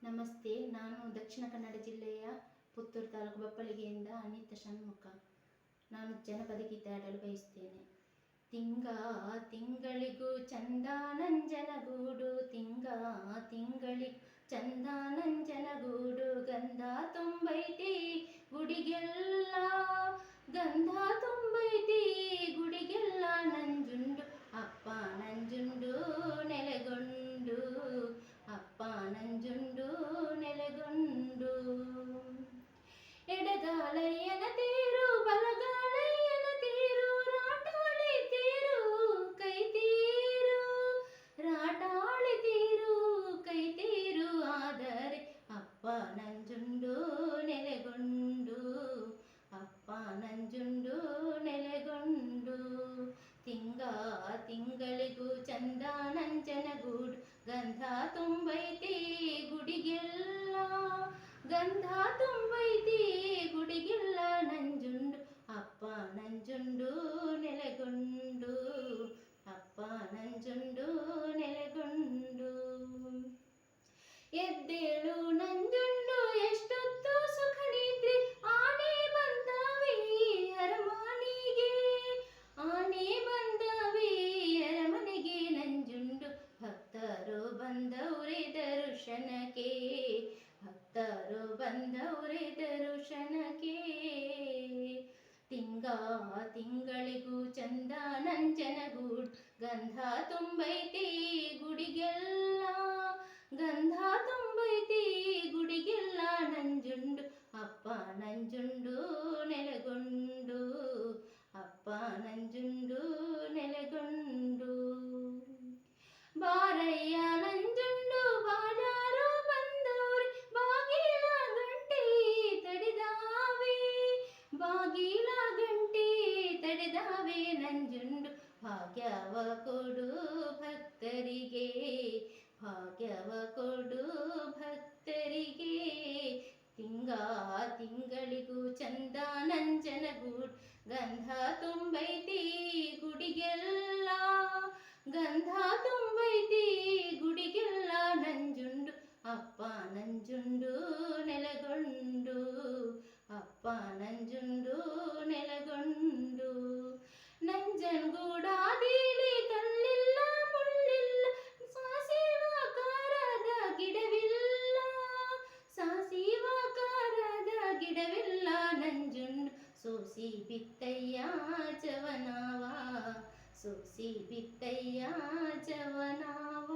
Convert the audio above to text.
ನಮಸ್ತೆ. ನಾನು ದಕ್ಷಿಣ ಕನ್ನಡ ಜಿಲ್ಲೆಯ ಪುತ್ತೂರು ತಾಲೂಕು ಬಪ್ಪಳಿಗೆಯಿಂದ ಅನಿತಾ ಷಣ್ಮುಖ. ನಾನು ಜನಪದ ಗೀತೆ ಹಾಡಲು ಬಯಸುತ್ತೇನೆ. ತಿಂಗಳಿಗೂ ಚಂದ ನಂಜನಗೂಡು, ತಿಂಗಳಿಗೂ ಚಂದ ನಂಜನಗೂಡು, ಗಂಧ ತುಂಬೈತಿ ಗುಡಿಗೆಲ್ಲ, ಗಂಧ ತುಂಬೈತಿ ಗುಡಿಗೆಲ್ಲ, ನಂಜುಂಡು ಅಪ್ಪ ನಂಜುಂಡು ನೆಲೆಗೊಂಡು, ಅಪ್ಪ ನಂಜುಂಡು ನೆಲೆಗೊಂಡು. ಎಡಗಾಲಯ್ಯನ ತೇರು ಬಲಗಾಲಯ್ಯನ ತೇರು, ರಾಟಾಳಿ ತೇರು ಕೈ ತೇರು, ರಾಟಾಳಿ ತೇರು ಕೈ ತೇರು, ಆದರೆ ಅಪ್ಪ ನಂಜುಂಡು ನೆಲೆಗೊಂಡು, ಅಪ್ಪ ನಂಜುಂಡು ನೆಲೆಗೊಂಡು. ತಿಂಗಳಿಗೂ ಚಂದ ನಂಜನಗೂಡು, ಗಂಧ ತುಂಬೈತಿ ಗುಡಿಗೆಲ್ಲ, ಗಂಧ ತುಂಬೈತಿ ಗುಡಿಗೆಲ್ಲ, ನಂಜುಂಡು ಅಪ್ಪ ನಂಜುಂಡು ನೆಲೆಗೊಂಡು, ಅಪ್ಪ ನಂಜುಂಡು ನೆಲೆಗೊಂಡು. ಎದ್ದೇಳು ನಂಜುಂಡು ಎಷ್ಟೊತ್ತು ಸುಖ ನಿದ್ರೆ, ಆನೆ ಬಂದವಿ ಅರಮನೆಗೆ, ಆನೆ ಬಂದವಿ ಅರಮನೆಗೆ, ನಂಜುಂಡು ಭಕ್ತರು ಬಂದವ್ರೆ ದರ್ಶನಕ್ಕೆ, ಭಕ್ತರು ಬಂದವ್ರೆ ದರ್ಶನಕ್ಕೆ. ತಿಂಗಳಿಗೂ ಚಂದ ನಂಜನಗೂಡು, ಗಂಧ ತುಂಬೈತಿ ಗುಡಿಗೆಲ್ಲ, ಗಂಧ ತುಂಬೈತಿ ಗುಡಿಗೆಲ್ಲ, ನಂಜುಂಡು ಅಪ್ಪ ನಂಜುಂಡು ನೆಲೆಗೊಂಡು, ಅಪ್ಪ ನಂಜುಂಡು ನೆಲೆಗೊಂಡು. ಬಾರಯ್ಯ ನಂಜುಂಡು ಬಾಜಾರು ಬಂದವ್ರೆ, ಬಾಗಿಲ ಗಂಟೆ ತಡೆದಾವೆ, ಬಾಗಿಲ ಗಂಟೆ ತಡೆದಾವೆ, ನಂಜುಂಡು ಭಾಗ್ಯವ ಕೊಡು ಭಕ್ತರಿಗೆ, ಭಾಗ್ಯವ ಕೊಡು ಭಕ್ತರಿಗೆ. ತಿಂಗಳಿಗೂ ಚಂದ ನಂಜನಗೂಡು, ಗಂಧ ತುಂಬೈತಿ ಗುಡಿಗೆಲ್ಲ, ಗಂಧ ತುಂಬೈತಿ ಗುಡಿಗೆಲ್ಲ, ನಂಜುಂಡು ಅಪ್ಪ ನಂಜುಂಡು ನೆಲೆಗೊಂಡು, ಅಪ್ಪ ನಂಜುಂಡು ನೆಲೆಗೊಂಡು. ನಂಜನಗೂಡಾದೀಲಿ ಕಲ್ಲಿಲ್ಲ ಮುಳ್ಳಿಲ್ಲ, ಸಾಸಿವ ಕಾರದ ಗಿಡವಿಲ್ಲ, ಸಾಸಿವ ಕಾರದ ಗಿಡವಿಲ್ಲ, ನಂಜುಂಡು ಸೋಸಿ ಬಿತ್ತಯ್ಯ ಜವನಾವ, ಸೋಸಿ ಬಿತ್ತಯ್ಯ ಜವನಾವ.